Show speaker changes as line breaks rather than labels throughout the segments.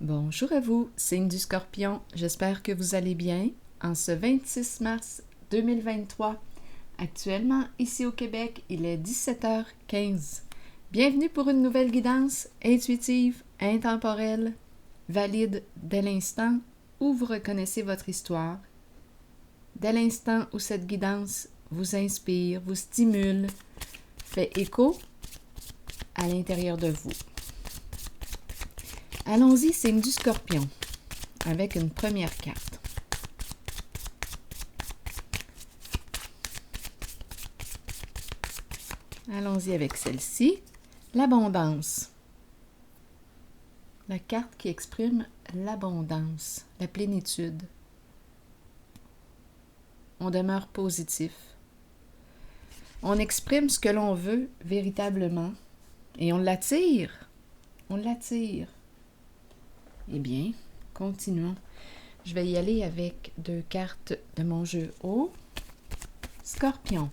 Bonjour à vous, signe du Scorpion. J'espère que vous allez bien. En ce 26 mars 2023, actuellement ici au Québec, il est 17h15. Bienvenue pour une nouvelle guidance intuitive, intemporelle, valide dès l'instant où vous reconnaissez votre histoire, dès l'instant où cette guidance vous inspire, vous stimule, fait écho à l'intérieur de vous. Allons-y, signe du Scorpion, avec une première carte. Allons-y avec celle-ci, l'abondance. La carte qui exprime l'abondance, la plénitude. On demeure positif. On exprime ce que l'on veut véritablement et on l'attire. On l'attire. Eh bien, continuons. Je vais y aller avec 2 cartes de mon jeu haut. Scorpion.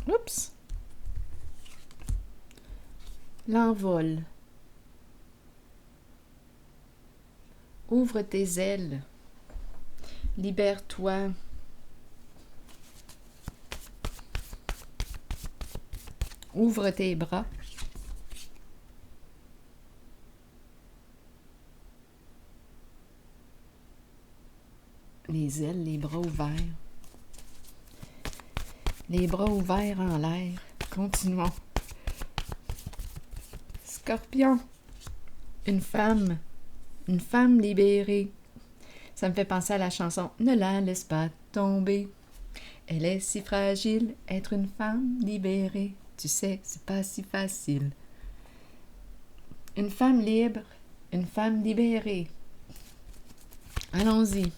Oups! L'envol. Ouvre tes ailes. Libère-toi. Ouvre tes bras. Les ailes, les bras ouverts. Les bras ouverts en l'air. Continuons. Scorpion. Une femme libérée. Ça me fait penser à la chanson « Ne la laisse pas tomber ». Elle est si fragile, être une femme libérée. Tu sais, c'est pas si facile. Une femme libre, une femme libérée. Allons-y.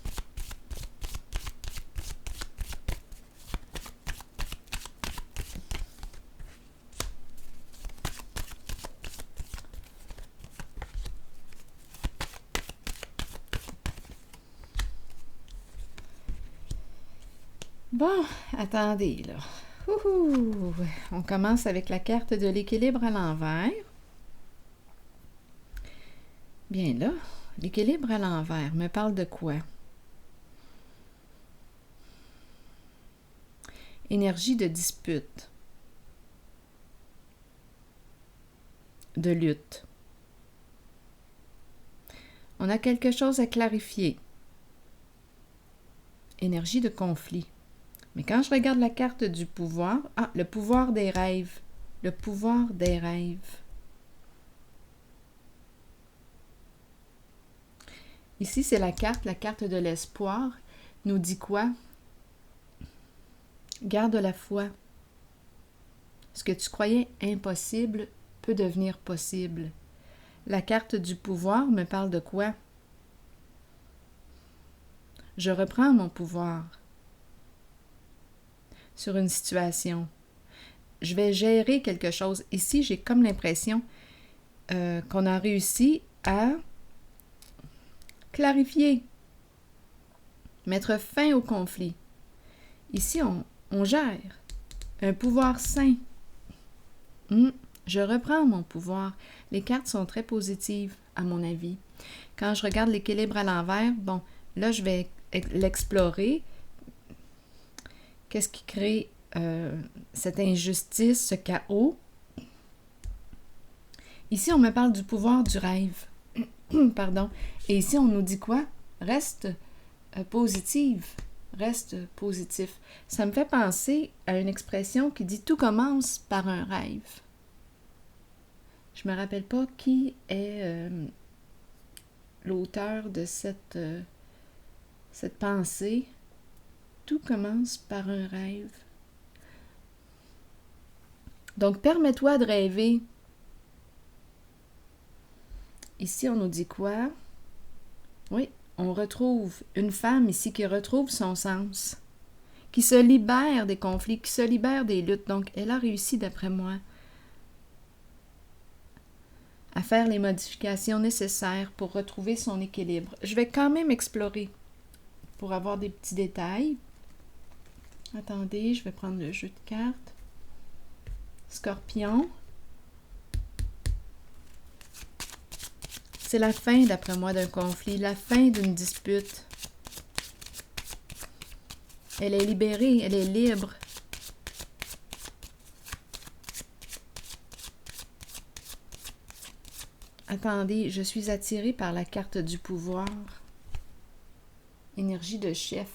Bon, attendez, là. Ouhou! On commence avec la carte de l'équilibre à l'envers. Bien là, l'équilibre à l'envers me parle de quoi? Énergie de dispute, de lutte. On a quelque chose à clarifier. Énergie de conflit. Mais quand je regarde la carte du pouvoir, le pouvoir des rêves. Le pouvoir des rêves. Ici, c'est la carte de l'espoir. Nous dit quoi? Garde la foi. Ce que tu croyais impossible peut devenir possible. La carte du pouvoir me parle de quoi? Je reprends mon pouvoir sur une situation. Je vais gérer quelque chose. Ici, j'ai comme l'impression qu'on a réussi à clarifier, mettre fin au conflit. Ici, on gère un pouvoir sain. Je reprends mon pouvoir. Les cartes sont très positives, à mon avis. Quand je regarde l'équilibre à l'envers, bon, là, je vais l'explorer. Qu'est-ce qui crée cette injustice, ce chaos? Ici, on me parle du pouvoir du rêve. Pardon. Et ici, on nous dit quoi? Reste positive. Reste positif. Ça me fait penser à une expression qui dit « Tout commence par un rêve ». Je ne me rappelle pas qui est l'auteur de cette pensée. Tout commence par un rêve. Donc, permets-toi de rêver. Ici, on nous dit quoi? Oui, on retrouve une femme ici qui retrouve son sens, qui se libère des conflits, qui se libère des luttes. Donc, elle a réussi, d'après moi, à faire les modifications nécessaires pour retrouver son équilibre. Je vais quand même explorer pour avoir des petits détails. Attendez, je vais prendre le jeu de cartes. Scorpion. C'est la fin, d'après moi, d'un conflit, la fin d'une dispute. Elle est libérée, elle est libre. Attendez, je suis attirée par la carte du pouvoir. Énergie de chef.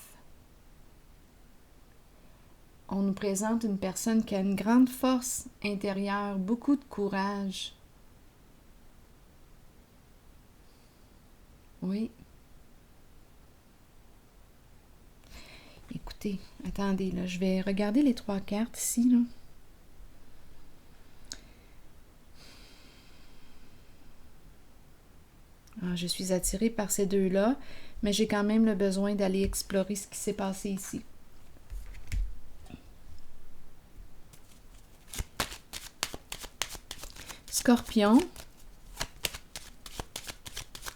On nous présente une personne qui a une grande force intérieure, beaucoup de courage. Oui. Écoutez, attendez, là, je vais regarder les 3 cartes ici, là. Ah, je suis attirée par ces 2-là, mais j'ai quand même le besoin d'aller explorer ce qui s'est passé ici. Scorpion,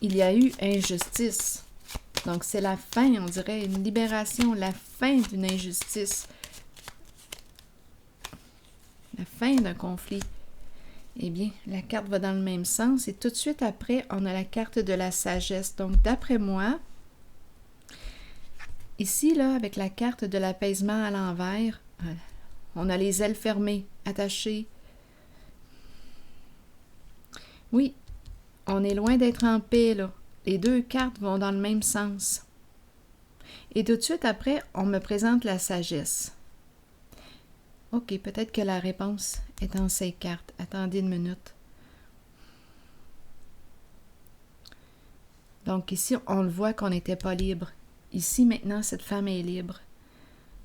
il y a eu injustice. Donc, c'est la fin, on dirait, une libération, la fin d'une injustice. La fin d'un conflit. Eh bien, la carte va dans le même sens. Et tout de suite après, on a la carte de la sagesse. Donc, d'après moi, ici, là, avec la carte de l'apaisement à l'envers, on a les ailes fermées, attachées. Oui, on est loin d'être en paix, là. Les 2 cartes vont dans le même sens. Et tout de suite après, on me présente la sagesse. OK, peut-être que la réponse est en ces cartes. Attendez une minute. Donc ici, on le voit qu'on n'était pas libre. Ici, maintenant, cette femme est libre.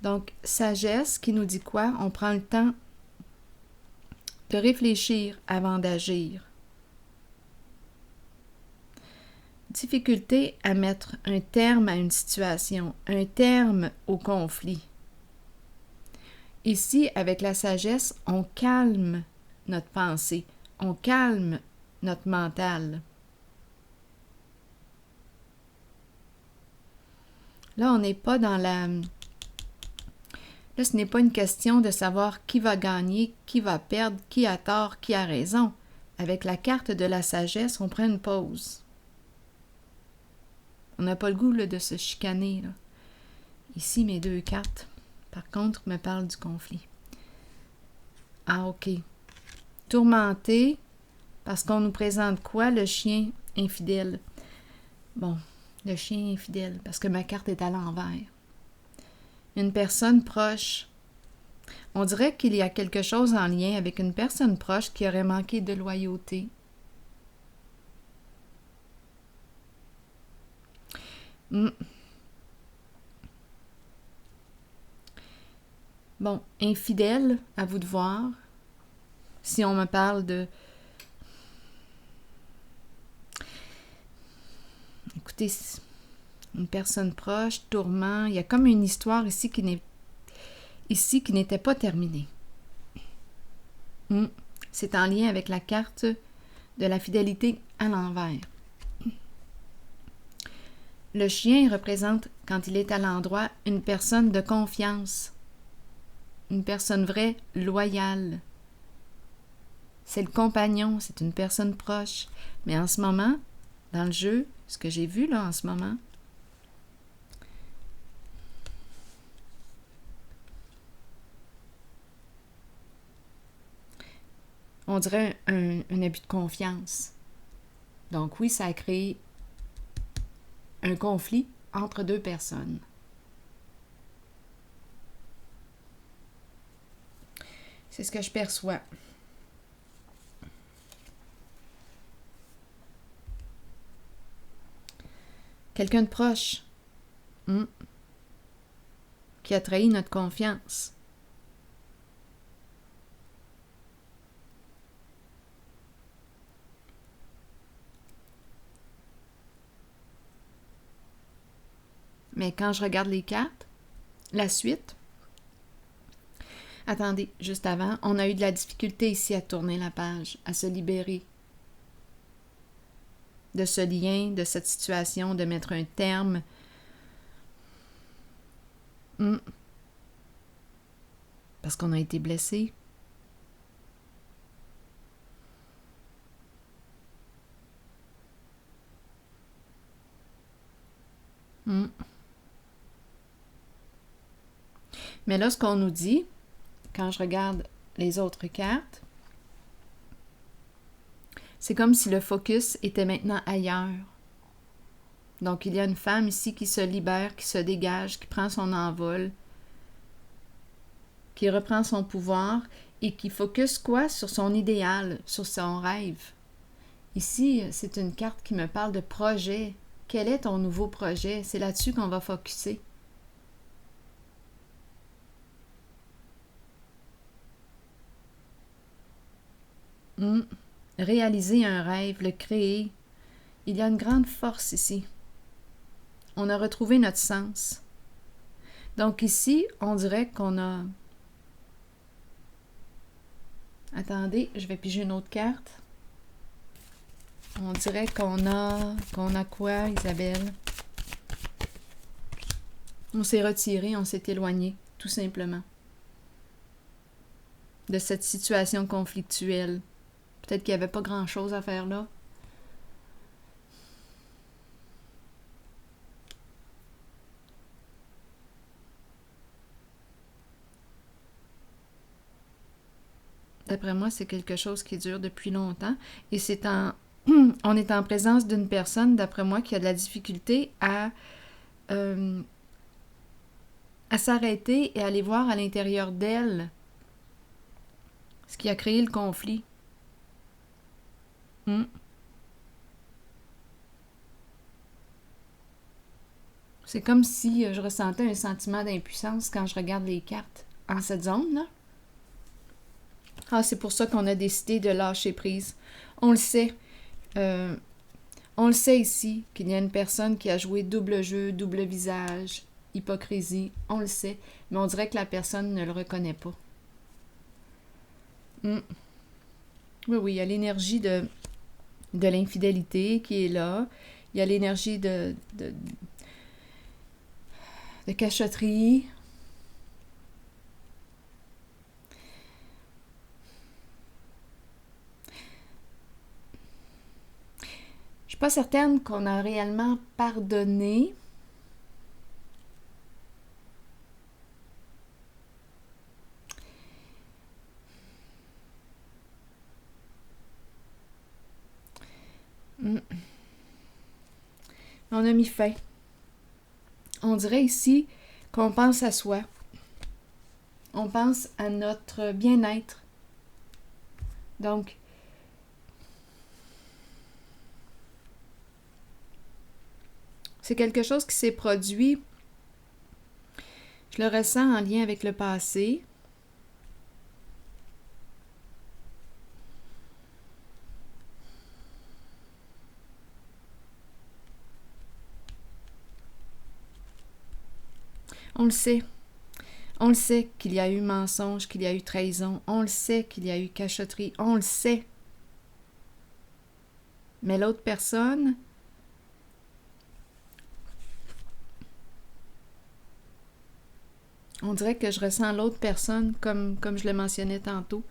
Donc, sagesse qui nous dit quoi? On prend le temps de réfléchir avant d'agir. Difficulté à mettre un terme à une situation, un terme au conflit. Ici, avec la sagesse, on calme notre pensée, on calme notre mental. Là, on n'est pas dans la... Là, ce n'est pas une question de savoir qui va gagner, qui va perdre, qui a tort, qui a raison. Avec la carte de la sagesse, on prend une pause. On n'a pas le goût là, de se chicaner. Là. Ici, mes 2 cartes, par contre, me parlent du conflit. Ah, OK. Tourmenté, parce qu'on nous présente quoi? Le chien infidèle. Bon, le chien infidèle, parce que ma carte est à l'envers. Une personne proche. On dirait qu'il y a quelque chose en lien avec une personne proche qui aurait manqué de loyauté. Bon, infidèle, à vous de voir. Si on me parle de... Écoutez, une personne proche, tourment, il y a comme une histoire ici qui n'était pas terminée. C'est en lien avec la carte de la fidélité à l'envers. Le chien représente, quand il est à l'endroit, une personne de confiance, une personne vraie, loyale. C'est le compagnon, c'est une personne proche. Mais en ce moment, dans le jeu, ce que j'ai vu là en ce moment, on dirait un abus de confiance. Donc oui, ça a créé un conflit entre 2 personnes. C'est ce que je perçois. Quelqu'un de proche qui a trahi notre confiance. Mais quand je regarde les cartes, la suite, attendez, juste avant, on a eu de la difficulté ici à tourner la page, à se libérer de ce lien, de cette situation, de mettre un terme. Parce qu'on a été blessé. Mais là, ce qu'on nous dit, quand je regarde les autres cartes, c'est comme si le focus était maintenant ailleurs. Donc, il y a une femme ici qui se libère, qui se dégage, qui prend son envol, qui reprend son pouvoir et qui focus quoi? Sur son idéal, sur son rêve. Ici, c'est une carte qui me parle de projet. Quel est ton nouveau projet? C'est là-dessus qu'on va focuser. Réaliser un rêve, le créer. Il y a une grande force ici. On a retrouvé notre sens. Donc ici, on dirait qu'on a... Attendez, je vais piger une autre carte. On dirait qu'on a quoi, Isabelle? On s'est retiré, on s'est éloigné, tout simplement, de cette situation conflictuelle. Peut-être qu'il n'y avait pas grand-chose à faire là. D'après moi, c'est quelque chose qui dure depuis longtemps. Et c'est on est en présence d'une personne, d'après moi, qui a de la difficulté à s'arrêter et aller voir à l'intérieur d'elle ce qui a créé le conflit. C'est comme si je ressentais un sentiment d'impuissance quand je regarde les cartes en cette zone-là. Ah, c'est pour ça qu'on a décidé de lâcher prise. On le sait. On le sait ici, qu'il y a une personne qui a joué double jeu, double visage, hypocrisie. On le sait. Mais on dirait que la personne ne le reconnaît pas. Oui, il y a l'énergie de l'infidélité qui est là. Il y a l'énergie de cachotterie. Je suis pas certaine qu'on a réellement pardonné. On a mis fin. On dirait ici qu'on pense à soi. On pense à notre bien-être. Donc, c'est quelque chose qui s'est produit. Je le ressens en lien avec le passé. On le sait. On le sait qu'il y a eu mensonge, qu'il y a eu trahison. On le sait qu'il y a eu cachotterie. On le sait. Mais l'autre personne, on dirait que je ressens l'autre personne, comme je le mentionnais tantôt,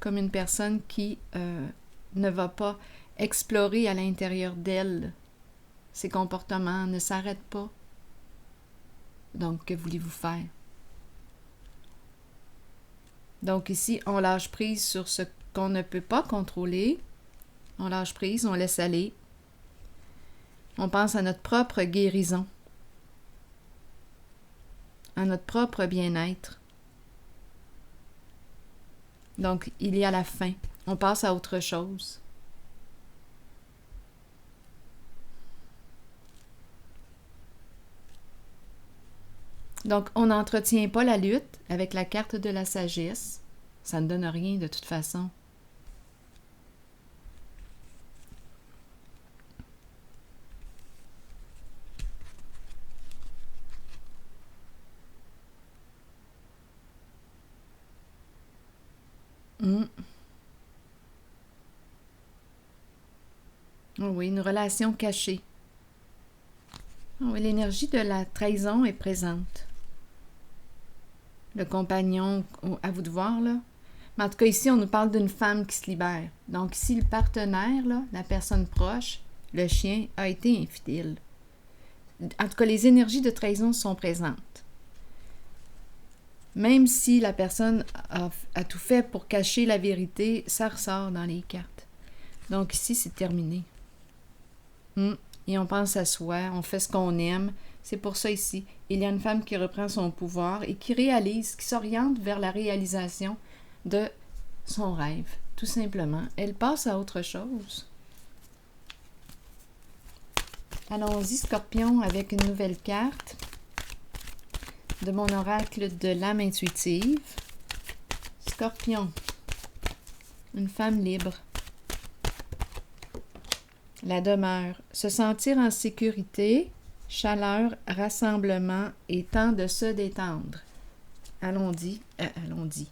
comme une personne qui ne va pas explorer à l'intérieur d'elle. Ses comportements ne s'arrêtent pas. Donc, que voulez-vous faire? Donc ici, on lâche prise sur ce qu'on ne peut pas contrôler. On lâche prise, on laisse aller. On pense à notre propre guérison, à notre propre bien-être. Donc, il y a la fin. On passe à autre chose. Donc, on n'entretient pas la lutte avec la carte de la sagesse. Ça ne donne rien de toute façon. Oh oui, une relation cachée. Oh oui, l'énergie de la trahison est présente. Le compagnon, à vous de voir, là. Mais en tout cas, ici, on nous parle d'une femme qui se libère. Donc ici, le partenaire, là, la personne proche, le chien, a été infidèle. En tout cas, les énergies de trahison sont présentes. Même si la personne a tout fait pour cacher la vérité, ça ressort dans les cartes. Donc ici, c'est terminé. Et on pense à soi, on fait ce qu'on aime. C'est pour ça ici, il y a une femme qui reprend son pouvoir et qui réalise, qui s'oriente vers la réalisation de son rêve, tout simplement. Elle passe à autre chose. Allons-y, Scorpion, avec une nouvelle carte de mon oracle de l'âme intuitive. Scorpion, une femme libre. La demeure, se sentir en sécurité, chaleur, rassemblement et temps de se détendre. Allons-y, allons-y.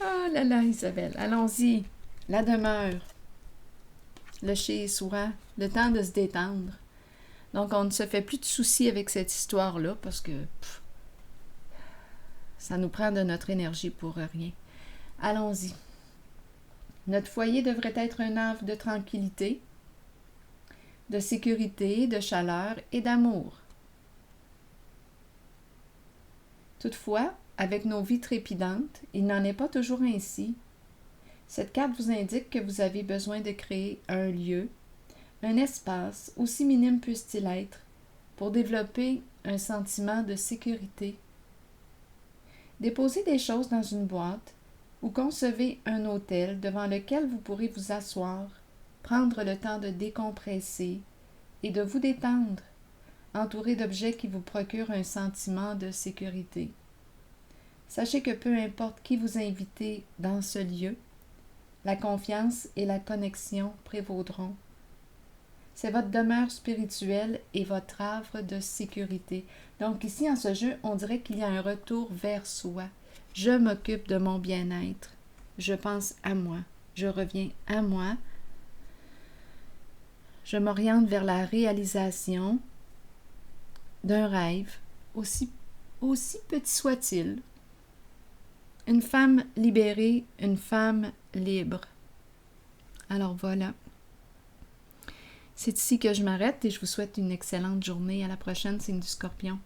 Oh là là, Isabelle, allons-y. La demeure, le chez-soi, le temps de se détendre. Donc, on ne se fait plus de soucis avec cette histoire-là parce que ça nous prend de notre énergie pour rien. Allons-y. Notre foyer devrait être un havre de tranquillité, de sécurité, de chaleur et d'amour. Toutefois, avec nos vies trépidantes, il n'en est pas toujours ainsi. Cette carte vous indique que vous avez besoin de créer un lieu, un espace, aussi minime puisse-t-il être, pour développer un sentiment de sécurité. Déposez des choses dans une boîte ou concevez un hôtel devant lequel vous pourrez vous asseoir, prendre le temps de décompresser et de vous détendre, entouré d'objets qui vous procurent un sentiment de sécurité. Sachez que peu importe qui vous invitez dans ce lieu, la confiance et la connexion prévaudront. C'est votre demeure spirituelle et votre havre de sécurité. Donc ici, en ce jeu, on dirait qu'il y a un retour vers soi. Je m'occupe de mon bien-être. Je pense à moi. Je reviens à moi. Je m'oriente vers la réalisation d'un rêve, aussi petit soit-il. Une femme libérée, une femme libre. Alors voilà. C'est ici que je m'arrête et je vous souhaite une excellente journée. À la prochaine, signe du Scorpion.